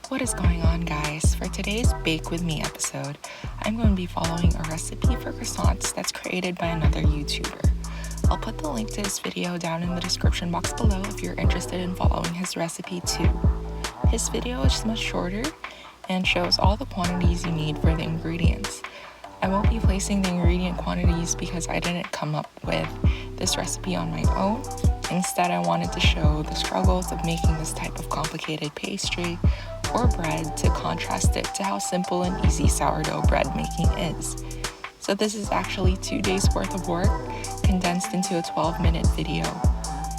What is going on, guys? For today's Bake With Me episode, I'm going to be following a recipe for croissants that's created by another YouTuber. I'll put the link to his video down in the description box below if you're interested in following his recipe too. His video is much shorter and shows all the quantities you need for the ingredients. I won't be placing the ingredient quantities because I didn't come up with this recipe on my own. Instead, I wanted to show the struggles of making this type of complicated pastry or bread to contrast it to how simple and easy sourdough bread making is. So this is actually 2 days worth of work condensed into a 12-minute video.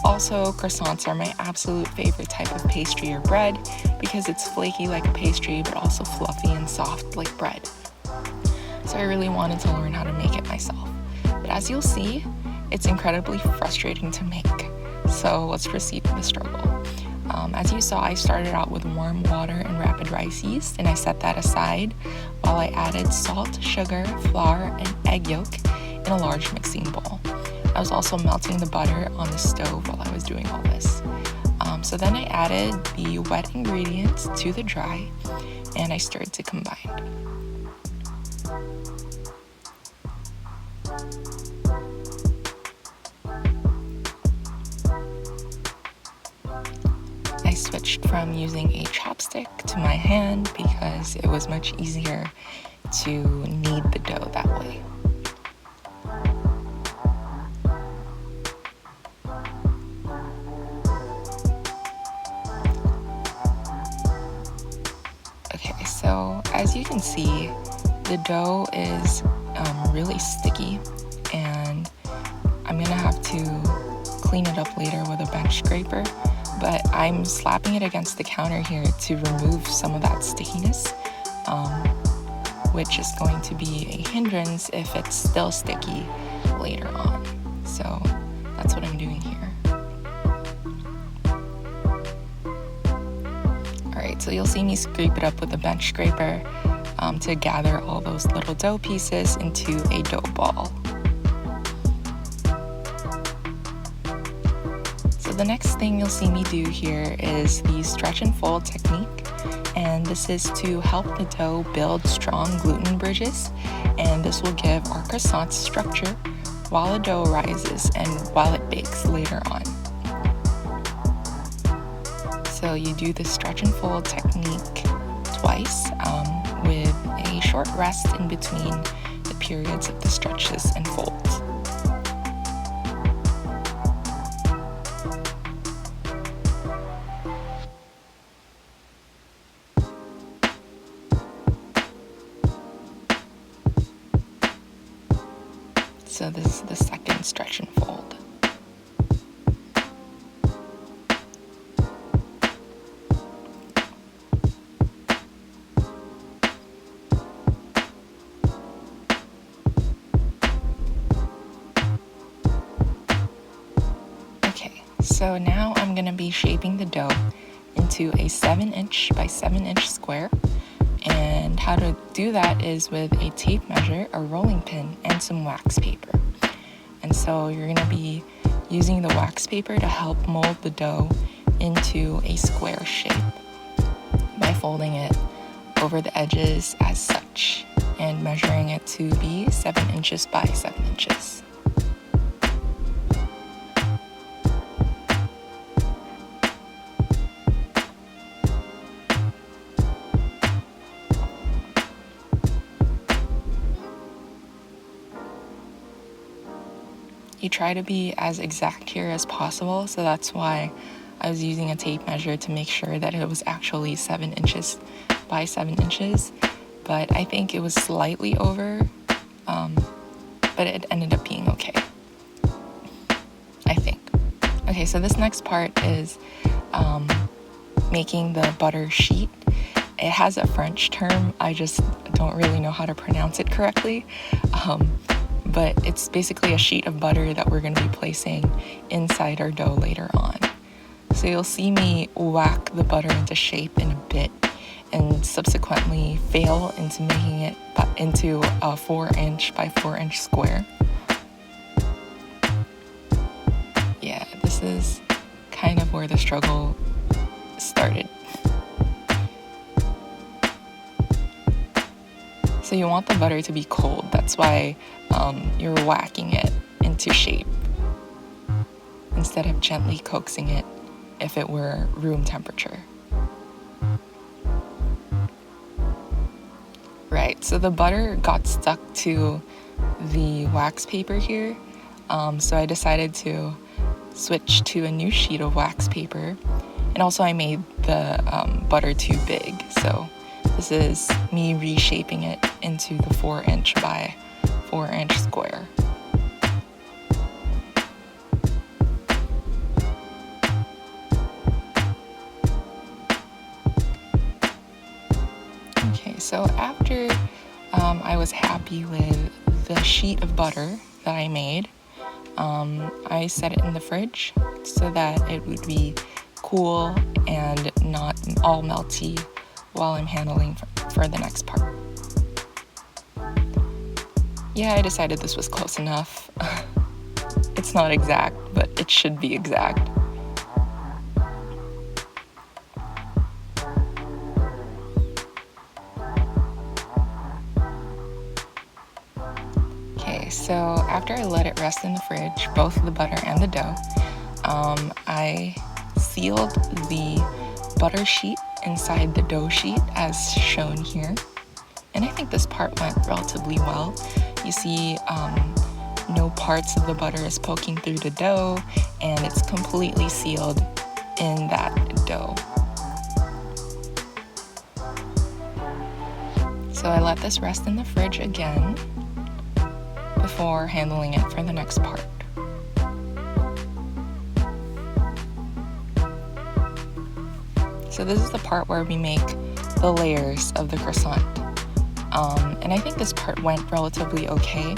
Also, croissants are my absolute favorite type of pastry or bread because it's flaky like a pastry but also fluffy and soft like bread. So I really wanted to learn how to make it myself. But as you'll see, it's incredibly frustrating to make. So let's proceed with the struggle. As you saw, I started out with warm water and rapid rice yeast, and I set that aside while I added salt, sugar, flour, and egg yolk in a large mixing bowl. I was also melting the butter on the stove while I was doing all this. So then I added the wet ingredients to the dry, and I stirred to combine. I switched from using a chopstick to my hand because it was much easier to knead the dough that way. Okay, so as you can see, the dough is really sticky, and I'm gonna have to clean it up later with a bench scraper. But I'm slapping it against the counter here to remove some of that stickiness, which is going to be a hindrance if it's still sticky later on. So that's what I'm doing here. Alright, so you'll see me scrape it up with a bench scraper to gather all those little dough pieces into a dough ball. The next thing you'll see me do here is the stretch and fold technique, and this is to help the dough build strong gluten bridges, and this will give our croissants structure while the dough rises and while it bakes later on. So you do the stretch and fold technique twice with a short rest in between the periods of the stretches and folds. So this is the second stretch and fold. Okay, so now I'm going to be shaping the dough into a 7-inch by 7-inch square. And how to do that is with a tape measure, a rolling pin, and some wax paper. And so you're going to be using the wax paper to help mold the dough into a square shape by folding it over the edges as such and measuring it to be 7 inches by 7 inches. You try to be as exact here as possible, so that's why I was using a tape measure to make sure that it was actually 7 inches by 7 inches, but I think it was slightly over, but it ended up being okay, I think. Okay, so this next part is making the butter sheet. It has a French term, I just don't really know how to pronounce it correctly. But it's basically a sheet of butter that we're going to be placing inside our dough later on. So you'll see me whack the butter into shape in a bit and subsequently fail into making it into a 4-inch by 4-inch square. Yeah, this is kind of where the struggle started. So you want the butter to be cold. That's why you're whacking it into shape instead of gently coaxing it if it were room temperature. Right, so the butter got stuck to the wax paper here, so I decided to switch to a new sheet of wax paper, and also I made the butter too big, so this is me reshaping it into the 4-inch by 4-inch square. Okay, so after I was happy with the sheet of butter that I made, I set it in the fridge so that it would be cool and not all melty while I'm handling for the next part. Yeah, I decided this was close enough. It's not exact, but it should be exact. Okay, so after I let it rest in the fridge, both the butter and the dough, I sealed the butter sheet inside the dough sheet as shown here. And I think this part went relatively well. You see no parts of the butter is poking through the dough, and it's completely sealed in that dough. So I let this rest in the fridge again before handling it for the next part. So this is the part where we make the layers of the croissant. And I think this part went relatively okay.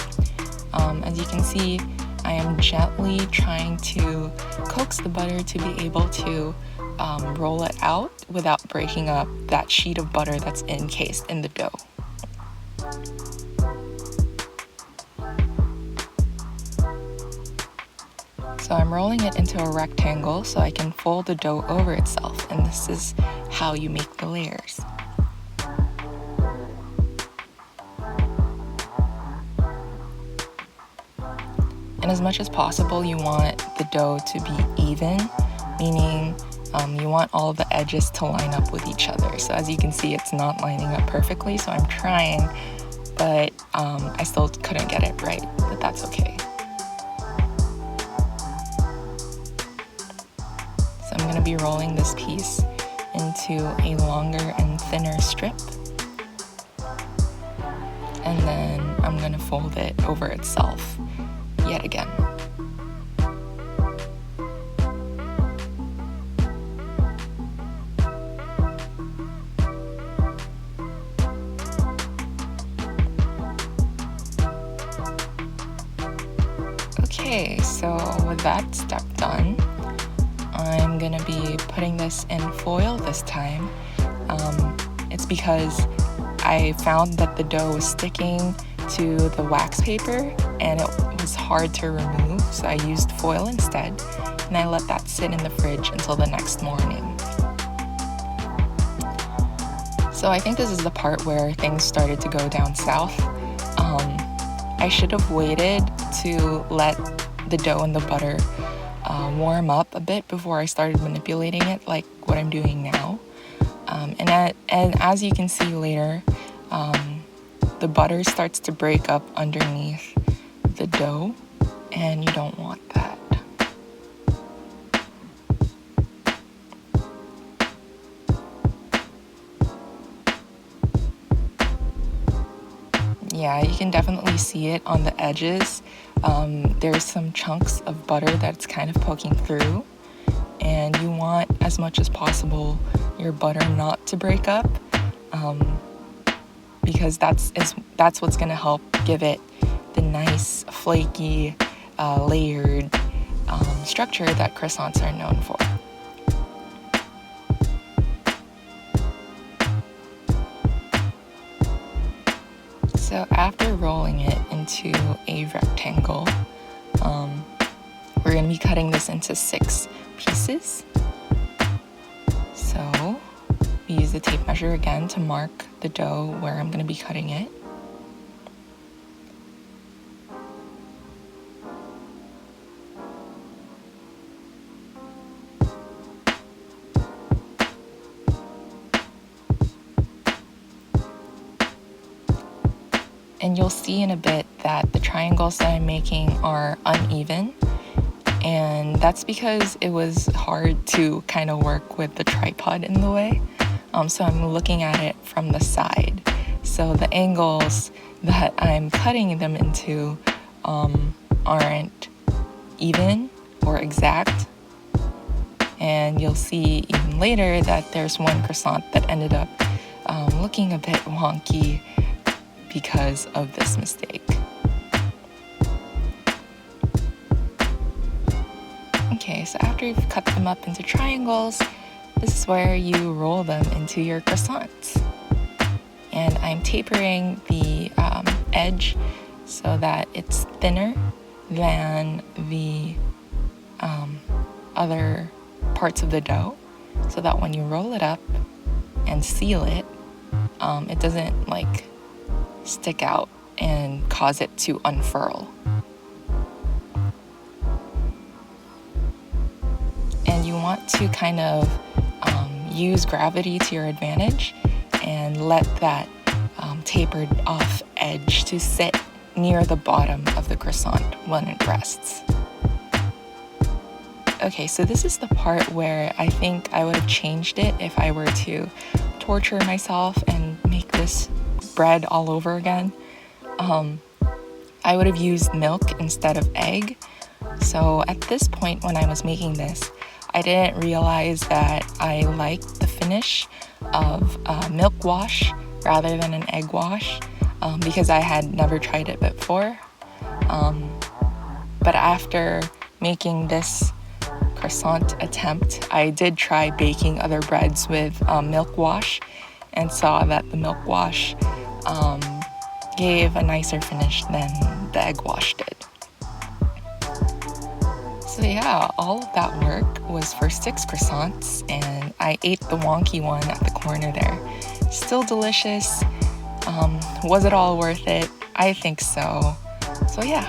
As you can see, I am gently trying to coax the butter to be able to roll it out without breaking up that sheet of butter that's encased in the dough. So I'm rolling it into a rectangle so I can fold the dough over itself, and this is how you make the layers. And as much as possible, you want the dough to be even, meaning you want all the edges to line up with each other. So as you can see, it's not lining up perfectly, so I'm trying, but I still couldn't get it right, but that's okay. So I'm going to be rolling this piece into a longer and thinner strip, and then I'm going to fold it over itself yet again. Okay, so with that step done, I'm gonna be putting this in foil this time. It's because I found that the dough was sticking to the wax paper and it was hard to remove, so I used foil instead, and I let that sit in the fridge until the next morning. So I think this is the part where things started to go down south. I should have waited to let the dough and the butter warm up a bit before I started manipulating it like what I'm doing now. And as you can see later, the butter starts to break up underneath the dough, and you don't want that. Yeah, you can definitely see it on the edges. There's some chunks of butter that's kind of poking through, and you want as much as possible your butter not to break up, because that's what's going to help give it the nice flaky layered structure that croissants are known for. So after rolling it into a rectangle, we're going to be cutting this into 6 pieces. So we use the tape measure again to mark the dough where I'm going to be cutting it. And you'll see in a bit that the triangles that I'm making are uneven. And that's because it was hard to kind of work with the tripod in the way. So I'm looking at it from the side. So the angles that I'm cutting them into aren't even or exact. And you'll see even later that there's one croissant that ended up looking a bit wonky because of this mistake. Okay, so after you've cut them up into triangles, this is where you roll them into your croissants. And I'm tapering the edge so that it's thinner than the other parts of the dough, so that when you roll it up and seal it, it doesn't like stick out and cause it to unfurl. And you want to kind of use gravity to your advantage and let that tapered off edge to sit near the bottom of the croissant when it rests. Okay, so this is the part where I think I would have changed it if I were to torture myself and make this bread all over again. I would have used milk instead of egg. So at this point when I was making this, I didn't realize that I liked the finish of milk wash rather than an egg wash because I had never tried it before. But after making this croissant attempt, I did try baking other breads with milk wash and saw that the milk wash gave a nicer finish than the egg wash did. So yeah, all of that work was for 6 croissants, and I ate the wonky one at the corner there. Still delicious. Was it all worth it? I think so. So yeah.